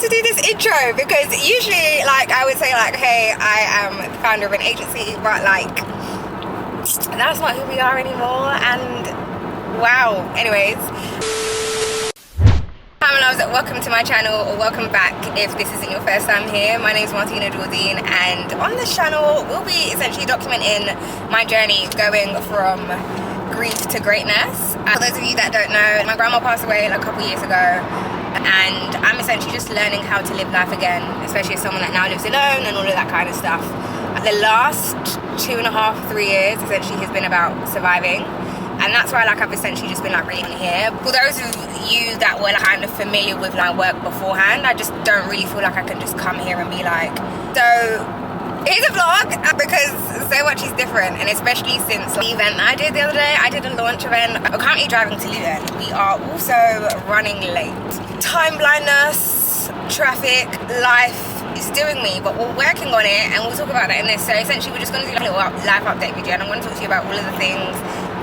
to do this intro because usually, like, I would say, like, hey, I am the founder of an agency, but, like, that's not who we are anymore. And wow. Anyways, hi my loves, welcome to my channel, or welcome back if this isn't your first time here. My name is Martina, Gordeen, and on this channel we'll be essentially documenting my journey going from grief to greatness. For those of you that don't know, my grandma passed away like a couple years ago, and I'm essentially just learning how to live life again, especially as someone that now lives alone and all of that kind of stuff. The last 2.5, 3 years essentially has been about surviving, and that's why, like, I've essentially just been, like, really on here. For those of you that were, like, kind of familiar with my work beforehand, I just don't really feel like I can just come here and be like, so here's a vlog, because so much is different. And especially since the event that I did the other day, I did a launch event. We're currently driving to Luton. We are also running late. Time blindness, traffic, life is doing me, but we're working on it, and we'll talk about that in this. So essentially we're just going to do like a little life update video, and I'm going to talk to you about all of the things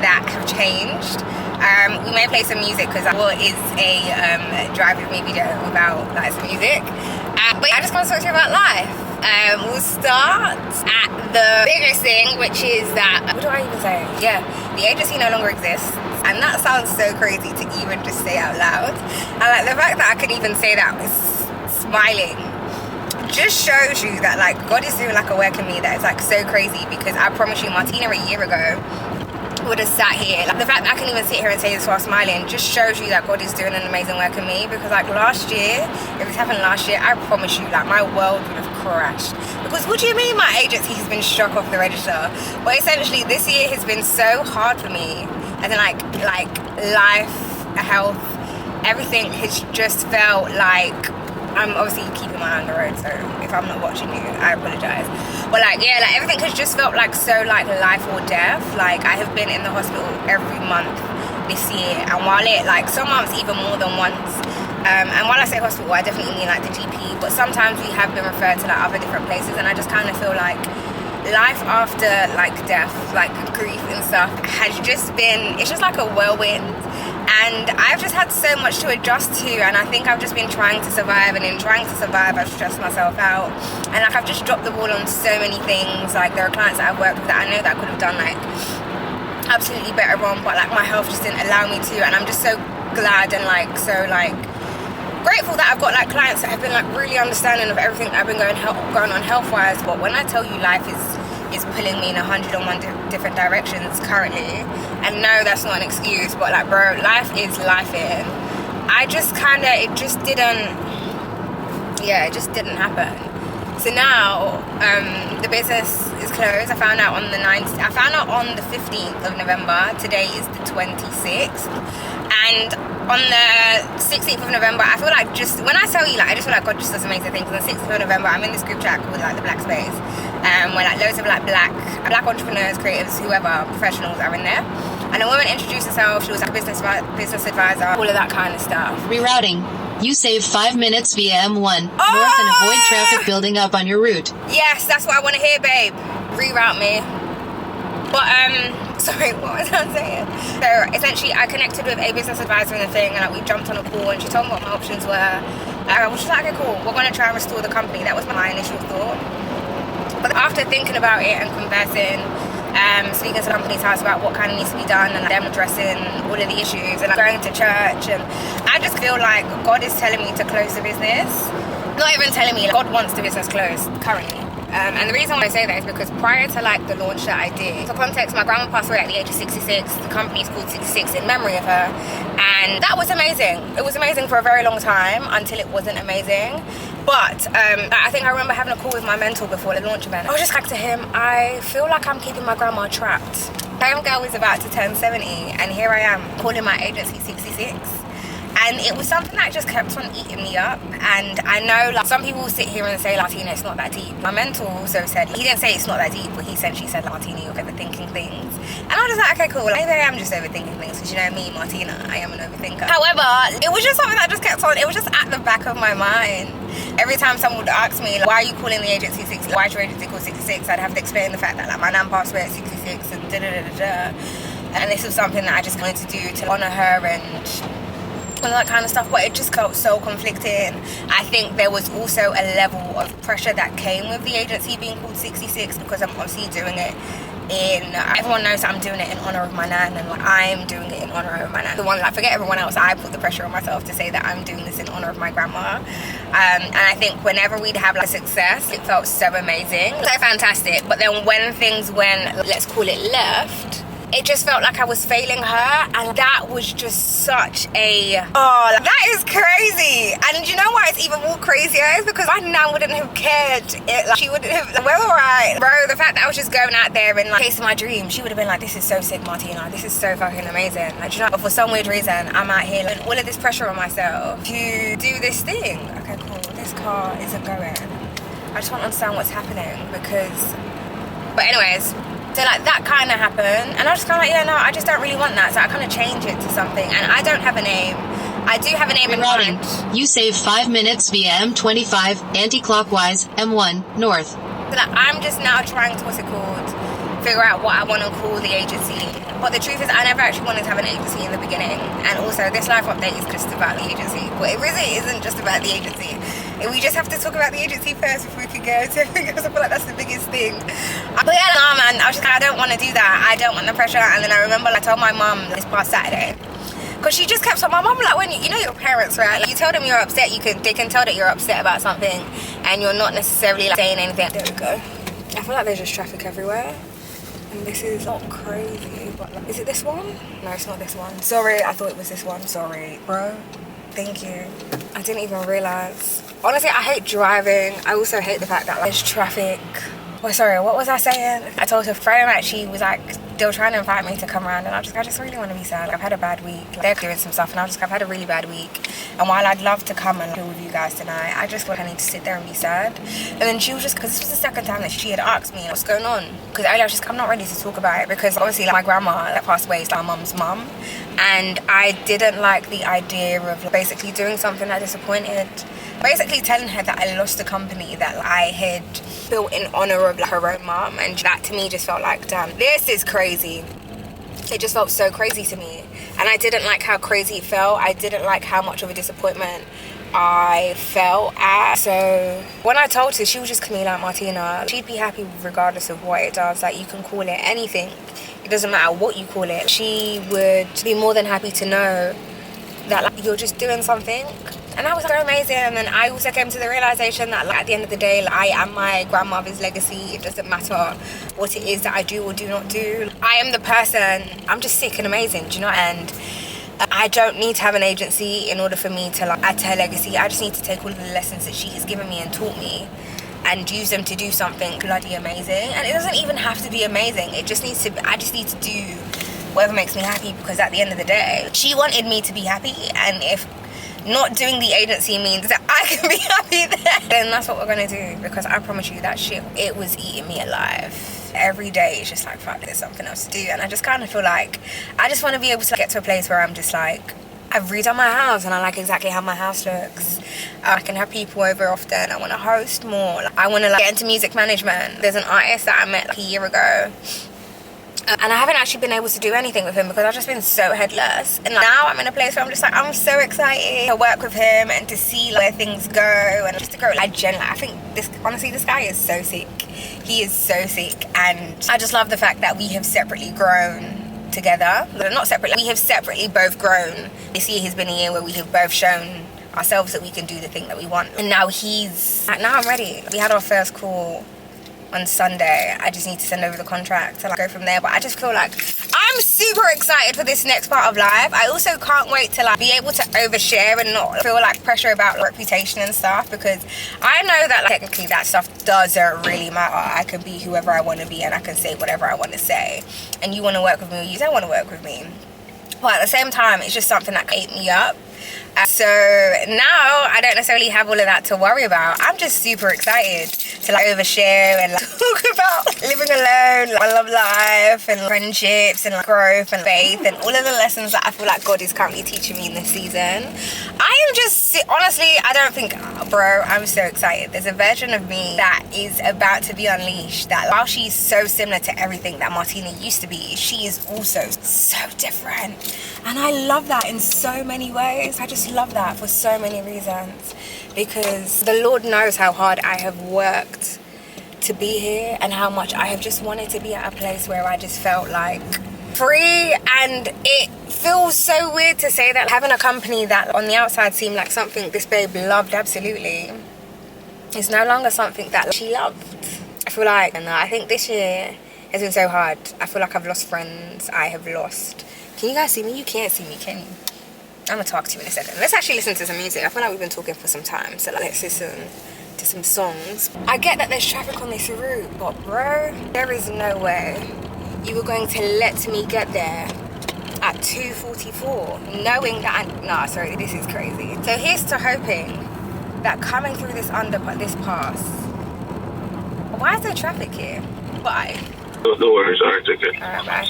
that have changed. We may play some music because what is a drive with me video without like some music, but I just want to talk to you about life. We'll start at the biggest thing, which is that, what do I even say? Yeah, the agency no longer exists. And that sounds so crazy to even just say out loud. And like the fact that I could even say that with smiling just shows you that, like, God is doing like a work in me that is like so crazy. Because I promise you, Martina a year ago would have sat here. Like, the fact that I can even sit here and say this while smiling just shows you that God is doing an amazing work in me. Because like last year, if this happened last year, I promise you, like, my world would have crashed. Because what do you mean my agency has been struck off the register? Well, essentially this year has been so hard for me, and then like life, health, everything has just felt like, I'm obviously keeping my eye on the road, so if I'm not watching you, I apologize. But like, yeah, like everything has just felt like so like life or death. Like, I have been in the hospital every month this year, and while it, like, some months even more than once. And while I say hospital, I definitely mean like the GP, but sometimes we have been referred to like other different places, and I just kind of feel like life after like death, like grief and stuff, has just been, it's just like a whirlwind. And I've just had so much to adjust to, and I think I've just been trying to survive, and in trying to survive I've stressed myself out, and like I've just dropped the ball on so many things. Like, there are clients that I've worked with that I know that I could have done like absolutely better on, but like my health just didn't allow me to. And I'm just so glad and like so like grateful that I've got like clients that have been like really understanding of everything I've been going on health wise. But when I tell you life is pulling me in 101 different directions currently, and no, that's not an excuse, but like, bro, life is life in. I just kind of, it just didn't happen. So now the business is closed. I found out on the 15th of November. Today is the 26th, and on the 16th of November, I feel like, just when I tell you, like, I just feel like God just does amazing things. On the 16th of November, I'm in this group chat called like the Black Space, where like loads of like black entrepreneurs, creatives, whoever, professionals are in there. And a woman introduced herself. She was like a business advisor, all of that kind of stuff. Rerouting. You save 5 minutes via M1 north and avoid traffic building up on your route. Yes, that's what I want to hear, babe. Reroute me. But sorry, what was I saying? So essentially, I connected with a business advisor in the thing, and like, we jumped on a call, and she told me what my options were. Which was like, okay, cool. We're going to try and restore the company. That was my initial thought. But after thinking about it and conversing, speaking to the company's house about what kind of needs to be done, and them addressing all of the issues, and like, going to church, and I just feel like God is telling me to close the business. Not even telling me, like, God wants the business closed currently. And the reason why I say that is because prior to like the launch that I did, for context, my grandma passed away at the age of 66. The company is called 66 in memory of her, and that was amazing. It was amazing for a very long time until it wasn't amazing. But I think I remember having a call with my mentor before the launch event. I was just like to him, I feel like I'm keeping my grandma trapped. Home girl is about to turn 70, and here I am calling my agency 66. And it was something that just kept on eating me up. And I know, like, some people sit here and say, Martina, it's not that deep. My mentor also said, he didn't say it's not that deep, but he essentially said, Martina, you're overthinking things. And I was just like, okay, cool. Maybe I am just overthinking things, because you know me, Martina, I am an overthinker. However, it was just something that just kept on, it was just at the back of my mind. Every time someone would ask me, like, why are you calling the agency 66? Why is your agency called 66? I'd have to explain the fact that, like, my nan passed away at 66 and da-da-da-da-da. And this was something that I just wanted to do to honour her and all that kind of stuff, but it just felt so conflicting. I think there was also a level of pressure that came with the agency being called 66, because I'm obviously doing it everyone knows that I'm doing it in honor of my nan, and like I'm doing it in honor of my nan. The one, like, forget everyone else, I put the pressure on myself to say that I'm doing this in honor of my grandma. And I think whenever we'd have like success, it felt so amazing, so fantastic. But then when things went, let's call it left, it just felt like I was failing her, and that was just such a, oh, like, that is crazy. And you know why it's even more crazier? Is because my nan wouldn't have cared. She wouldn't have, we're alright. Bro, the fact that I was just going out there and like chasing my dream, she would have been like, this is so sick, Martina, this is so fucking amazing. Like, you know, but for some weird reason, I'm out here like, all of this pressure on myself to do this thing. Okay, cool, this car isn't going. I just want to understand what's happening, because, but anyways, so like that kind of happened, and I was just kind of like, yeah, no, I just don't really want that. So I kind of changed it to something, and I don't have a name. I do have a name in mind. You save 5 minutes via M25 anti-clockwise, M1 north. So like, I'm just now trying to, what's it called, figure out what I want to call the agency. But the truth is, I never actually wanted to have an agency in the beginning, and also this life update is just about the agency. But it really isn't just about the agency. We just have to talk about the agency first before we can go to everything else. I feel like that's the biggest thing. But yeah, no, man, I was just like, I don't want to do that. I don't want the pressure. And then I remember I told my mum this past Saturday, because she just kept on, my mum, like, when you know your parents, right? Like, you tell them you're upset, they can tell that you're upset about something, and you're not necessarily like saying anything. There we go. I feel like there's just traffic everywhere, and this is not crazy. But like, is it this one? No, it's not this one. Sorry, I thought it was this one. Sorry, bro. Thank you. I didn't even realize. Honestly, I hate driving. I also hate the fact that like, there's traffic. Oh, sorry, what was I saying? I told her Friday night, she was like, they were trying to invite me to come around, and I just really want to be sad. I've had a bad week. They're doing some stuff, and I've had a really bad week. And while I'd love to come and chill with you guys tonight, I just want I need to sit there and be sad. And then she was just, because this was the second time that she had asked me what's going on. Because earlier I was just, I'm not ready to talk about it, because obviously like, my grandma that passed away is like my mum's mum, and I didn't like the idea of basically doing something that disappointed. Basically telling her that I lost a company that I had built in honor of like, her own mom, and that to me just felt like, damn, this is crazy. It just felt so crazy to me, and I didn't like how crazy it felt. I didn't like how much of a disappointment I felt at. So when I told her, she was just me like, Martina, she'd be happy regardless of what it does. Like, you can call it anything, it doesn't matter what you call it. She would be more than happy to know that like, you're just doing something. And that was so amazing. And then I also came to the realization that like, at the end of the day, like, I am my grandmother's legacy. It doesn't matter what it is that I do or do not do. I am the person, I'm just sick and amazing, do you know? And I don't need to have an agency in order for me to like, add to her legacy. I just need to take all of the lessons that she has given me and taught me and use them to do something bloody amazing. And it doesn't even have to be amazing. It just needs to, I just need to do whatever makes me happy, because at the end of the day, she wanted me to be happy, and if not doing the agency means that I can be happy then that's what we're gonna do, because I promise you that shit, it was eating me alive. Every day it's just like, fuck, there's something else to do. And I just kind of feel like I just want to be able to get to a place where I'm just like, I've redone my house and I like exactly how my house looks. I can have people over often. I want to host more. I want to like, get into music management. There's an artist that I met like a year ago, and I haven't actually been able to do anything with him because I've just been so headless. And now I'm in a place where I'm just like, I'm so excited to work with him and to see where things go, and just to grow. Like, generally, I think this, honestly, this guy is so sick. He is so sick, and I just love the fact that we have separately grown together. Not separately, we have separately both grown. This year has been a year where we have both shown ourselves that we can do the thing that we want. And now he's like, now I'm ready. We had our first call on Sunday. I just need to send over the contract to like go from there. But I just feel like I'm super excited for this next part of life. I also can't wait to like be able to overshare and not feel like pressure about reputation and stuff, because I know that like, technically that stuff doesn't really matter. I can be whoever I want to be and I can say whatever I want to say, and you want to work with me or you don't want to work with me. But at the same time, it's just something that ate me up. So now I don't necessarily have all of that to worry about. I'm just super excited to like overshare and like, talk about living alone, like, love life and friendships and like, growth and faith and all of the lessons that I feel like God is currently teaching me in this season. I am just, honestly, I don't think Bro, I'm so excited. There's a version of me that is about to be unleashed, that while she's so similar to everything that Martina used to be, she is also so different. And I love that in so many ways. I just love that for so many reasons, because the Lord knows how hard I have worked to be here and how much I have just wanted to be at a place where I just felt like free. And it feels so weird to say that having a company that on the outside seemed like something this babe loved absolutely is no longer something that she loved. I feel like, and I think this year has been so hard. I feel like I've lost friends. I have lost... Can you guys see me? You can't see me, can you? I'm gonna talk to you in a second. Let's actually listen to some music. I feel like we've been talking for some time, so let's listen to some songs. I get that there's traffic on this route, but bro, there is no way you were going to let me get there at 2:44, knowing that nah, sorry, this is crazy. So here's to hoping that coming through this pass. Why is there traffic here? Bye. No worries, alright, take care. Alright, bye.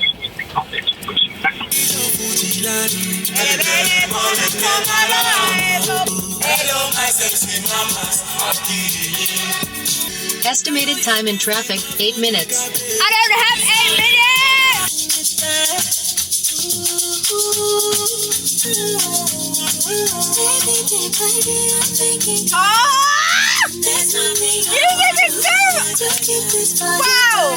Estimated time in traffic, 8 minutes. I don't have 8 minutes! Oh! You did it too! Wow!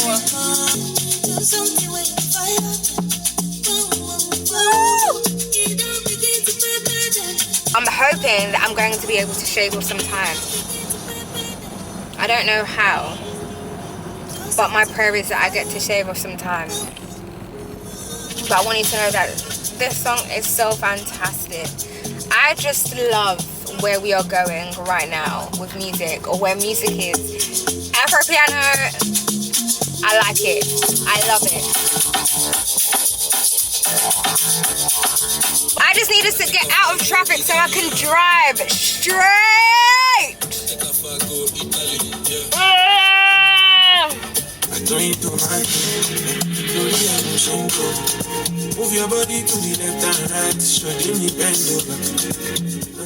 I'm hoping that I'm going to be able to shave off some time. I don't know how, but my prayer is that I get to shave off some time. But I want you to know that this song is so fantastic. I just love where we are going right now with music, or where music is. Afro piano, I like it. I love it. I just need us to get out of traffic so I can drive straight.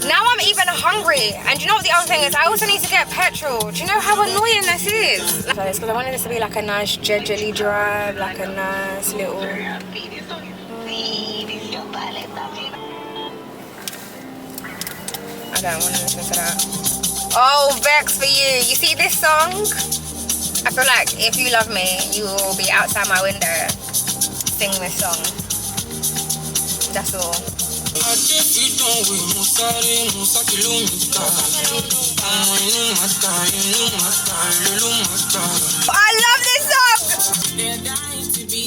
Now I'm even hungry, and do you know what the other thing is? I also need to get petrol. Do you know how annoying this is? Because I wanted this to be like a nice gingerly drive, like a nice little... I don't want to listen to that. Oh, Vex for you. You see this song? I feel like if you love me, you will be outside my window singing this song. That's all. I love this song!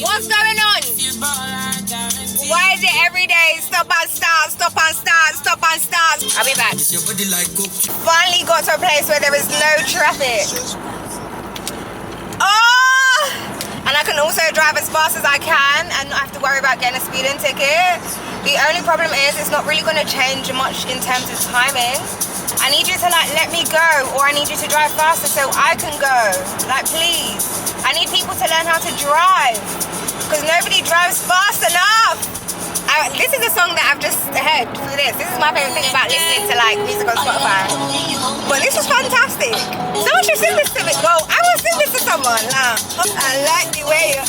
What's going on? Why is it every day stop and start, stop and start, stop and start? I'll be back. Finally got to a place where there is no traffic. Oh! And I can also drive as fast as I can and not have to worry about getting a speeding ticket. The only problem is it's not really going to change much in terms of timing. I need you to like let me go, or I need you to drive faster so I can go. Like please. I need people to learn how to drive, because nobody drives fast enough. This is a song that I've just heard through this. This is my favorite thing about listening to like music on Spotify. But this is fantastic. Someone should sing this to me. Well, I will sing this to someone. I like the way you...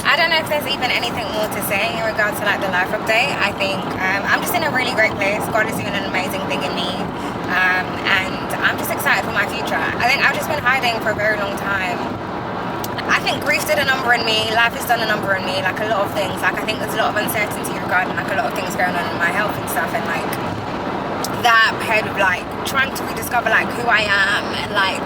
I don't know if there's even anything more to say in regards to like the life update. I think I'm just in a really great place. God is doing an amazing thing in me. And I'm just excited for my future. I think I've just been hiding for a very long time. I think grief did a number in me, life has done a number in me, like a lot of things. Like I think there's a lot of uncertainty regarding like a lot of things going on in my health and stuff, and like that paired with like trying to rediscover like who I am, and like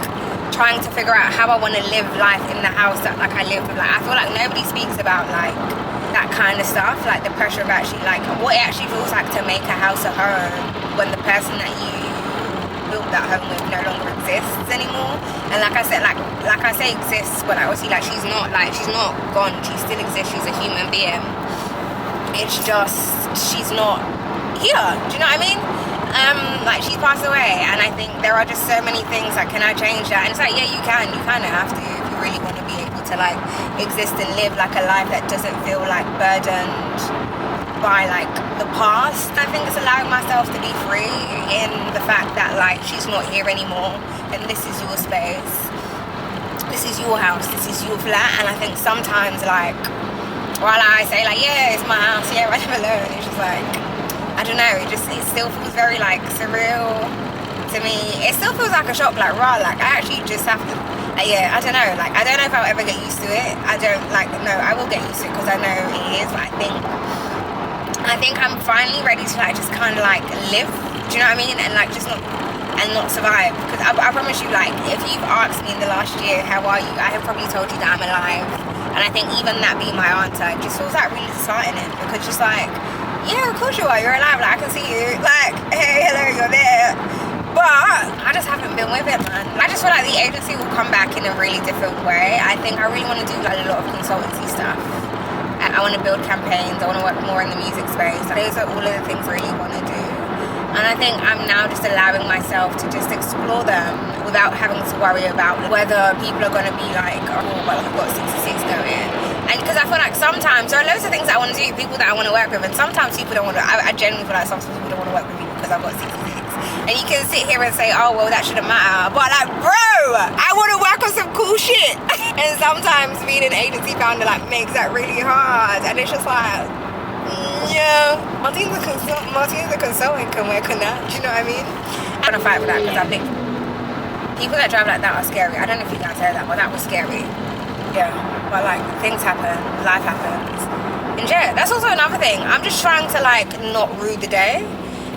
trying to figure out how I want to live life in the house that like I live with. Like I feel like nobody speaks about like that kind of stuff, like the pressure of actually like what it actually feels like to make a house a home when the person that you built that home with no longer exists anymore. And like I said, like I say exists, but like obviously like she's not gone, she still exists, she's a human being. It's just she's not here. Do you know what I mean? Like she's passed away, and I think there are just so many things like, can I change that? And it's like, yeah, you kind of have to if you really want to be able to like exist and live like a life that doesn't feel like burdened by like the past. I think it's allowing myself to be free in the the fact that like she's not here anymore and this is your space, this is your house, this is your flat. And I think sometimes like while I say like, yeah, it's my house, yeah, I live alone, it's just like, I don't know, it still feels very like surreal to me. It still feels like a shock, like raw, like I actually just have to, yeah, I don't know, like I don't know if I'll ever get used to it. I don't, like, no, I will get used to it because I know it is, but I think I'm finally ready to like just kind of like live, do you know what I mean, and like just not survive. Because I promise you, like, if you've asked me in the last year how are you, I have probably told you that I'm alive. And I think even that being my answer, it just feels like really disheartening, because just like, yeah, of course you are, you're alive, like I can see you, like, hey, hello, you're there. But I just haven't been with it, man. I just feel like the agency will come back in a really different way. I think I really want to do like a lot of consultancy stuff. I want to build campaigns. I want to work more in the music space. Those are all of the things I really want to do. And I think I'm now just allowing myself to just explore them without having to worry about whether people are going to be like, oh, well, I've got 66 going. And because I feel like sometimes there are loads of things that I want to do, people that I want to work with, and sometimes people don't want to. I genuinely feel like sometimes people don't want to work with me because I've got 66. And you can sit here and say, oh, well, that shouldn't matter. But like, bro, I want to work on some cool shit. And sometimes being an agency founder like makes that really hard. And it's just like, yeah, Martina's a consultant, can work on that. Do you know what I mean? I'm gonna fight for that because I think people that drive like that are scary. I don't know if you guys heard that, but that was scary. Yeah, but like things happen, life happens. And yeah, that's also another thing. I'm just trying to like not rue the day.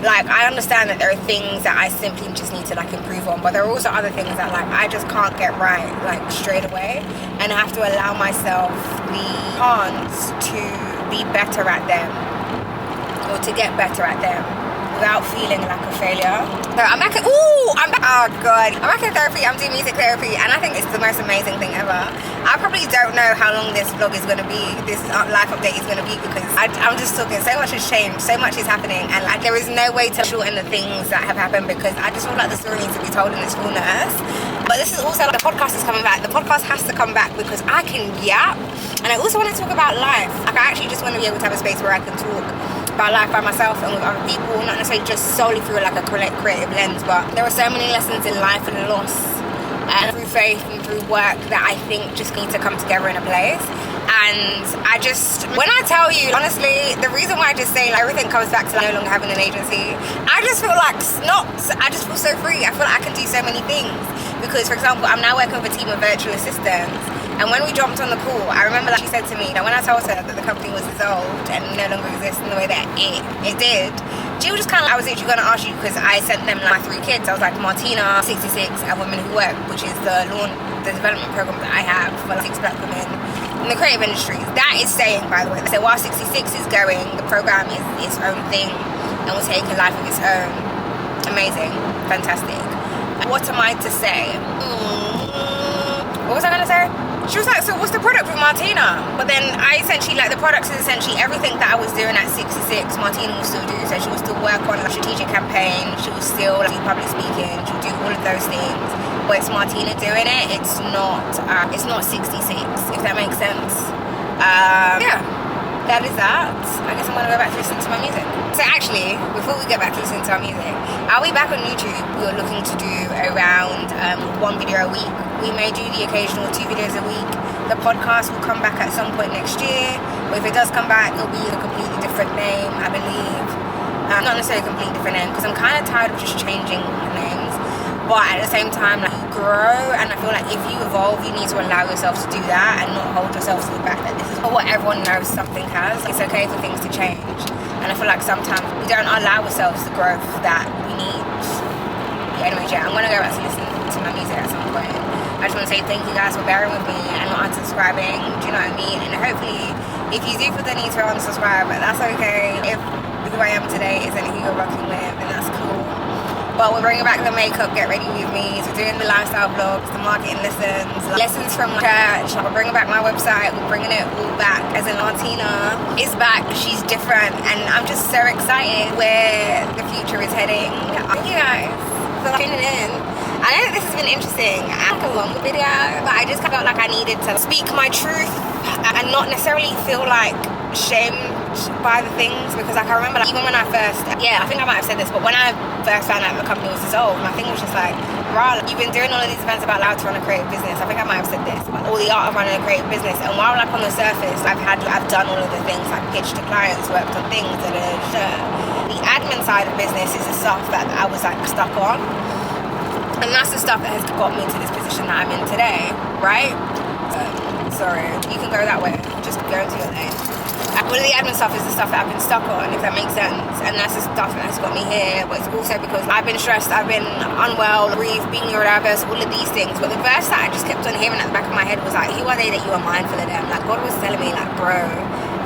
Like, I understand that there are things that I simply just need to like improve on, but there are also other things that like I just can't get right like straight away, and I have to allow myself the chance to be better at them, or to get better at them without feeling like a failure. So I'm back at, oh god, I'm back in therapy. I'm doing music therapy, and I think it's the most amazing thing ever. I probably don't know how long this vlog is going to be, this life update is going to be, because I'm just talking, so much has changed, so much is happening, and like there is no way to shorten the things that have happened, because I just feel like the story needs to be told in its fullness. But this is also, like, the podcast is coming back. The podcast has to come back because I can yap, and I also want to talk about life. Like, I actually just want to be able to have a space where I can talk about life by myself and with other people, not necessarily just solely through like a creative lens, but there are so many lessons in life and loss and through faith and through work that I think just need to come together in a place. And I just, when I tell you, honestly, the reason why I just say like, everything comes back to like, no longer having an agency, I just feel like I just feel so free. I feel like I can do so many things, because for example, I'm now working with a team of virtual assistants. And when we jumped on the call, I remember that she said to me, that when I told her that the company was dissolved and no longer exists in the way that it did, she was just kind of, I was literally going to ask you, because I sent them like my 3 kids. I was like, Martina, 66, and Women Who Work, which is the development program that I have for like 6 black women in the creative industry. That is staying, by the way. So while 66 is going, the program is its own thing and will take a life of its own. Amazing. Fantastic. What am I to say? What was I going to say? She was like, so what's the product with Martina? But then I essentially, like, the product is essentially everything that I was doing at 66, Martina will still do. So she will still work on a strategic campaign, she will still do public speaking, she'll do all of those things. But it's Martina doing it, it's not 66, if that makes sense. Yeah, that is that. I guess I'm gonna go back to listen to my music. So actually, before we get back to listening to our music, I'll be back on YouTube. We're looking to do around 1 video a week. We may do the occasional 2 videos a week. The podcast will come back at some point next year. Or if it does come back, it'll be a completely different name, I believe. Not necessarily a completely different name, because I'm kind of tired of just changing names. But at the same time, like, you grow, and I feel like if you evolve, you need to allow yourself to do that and not hold yourself to the fact that this is what everyone knows something has. It's okay for things to change. And I feel like sometimes we don't allow ourselves the growth that we need. Anyway, yeah, I'm going to go back to listen to my music at some point. I just want to say thank you guys for bearing with me and not unsubscribing. Do you know what I mean? And hopefully, if you do feel the need to unsubscribe, that's okay. If who I am today isn't who you're rocking with, then that's cool. But we're bringing back the makeup, get ready with me. So we're doing the lifestyle vlogs, the marketing lessons from church. We're bringing back my website. We're bringing it all back. As in, Martina is back. She's different, and I'm just so excited where the future is heading. Thank you guys for tuning in. I know that this has been interesting. I like a longer video, but I just felt like I needed to speak my truth and not necessarily feel like shamed by the things, because like I remember like, even when I first, I think I might have said this, but when I first found out the company was dissolved, my thing was just like, right, you've been doing all of these events about how to run a creative business. I think I might have said this, but all the art of running a creative business. And while like on the surface, I've done all of the things, like pitched to clients, worked on things, the admin side of business is the stuff that I was like stuck on. And that's the stuff that has got me to this position that I'm in today, right? Sorry, you can go that way. Just go into your lane. All of the admin stuff is the stuff that I've been stuck on, if that makes sense. And that's the stuff that has got me here. But it's also because I've been stressed, I've been unwell, grieved, being neurodiverse, all of these things. But the verse that I just kept on hearing at the back of my head was like, who are they that you are mindful of them? Like, God was telling me, like, bro,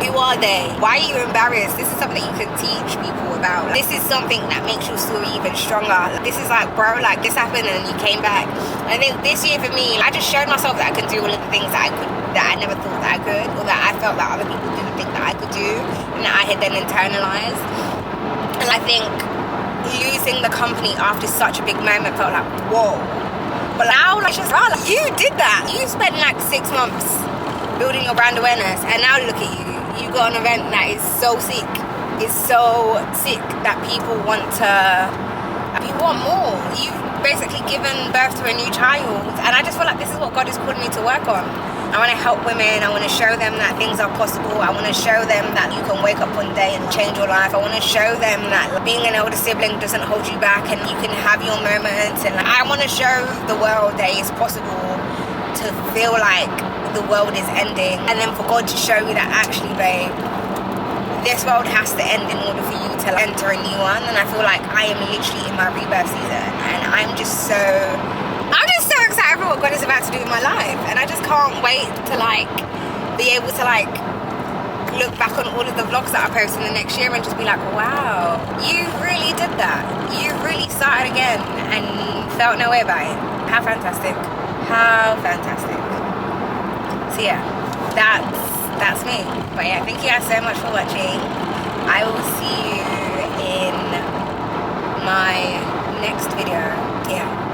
who are they? Why are you embarrassed? This is something that you can teach people about. This is something that makes your story even stronger. This is like, bro, like, this happened and you came back. And I think this year for me, I just showed myself that I could do all of the things that I never thought that I could, or that I felt that other people didn't think that I could do, and that I had then internalized. And I think losing the company after such a big moment felt like, whoa. But now, like, just, like, you did that. You spent like 6 months building your brand awareness, and now look at you. You got an event that is so sick. It's so sick that people want more. You've basically given birth to a new child, and I just feel like this is what God is calling me to work on. I want to help women. I want to show them that things are possible. I want to show them that you can wake up one day and change your life. I want to show them that being an older sibling doesn't hold you back, and you can have your moments. And I want to show the world that it's possible to feel like the world is ending, and then for God to show you that actually, babe, this world has to end in order for you to enter a new one. And I feel like I am literally in my rebirth season, and I'm just so excited for what God is about to do in my life. And I just can't wait to like be able to like look back on all of the vlogs that I post in the next year and just be like, wow, you really did that. You really started again and felt no way about it. How fantastic. How fantastic. So yeah, that's me. But yeah, thank you guys so much for watching. I will see you in my next video. Yeah.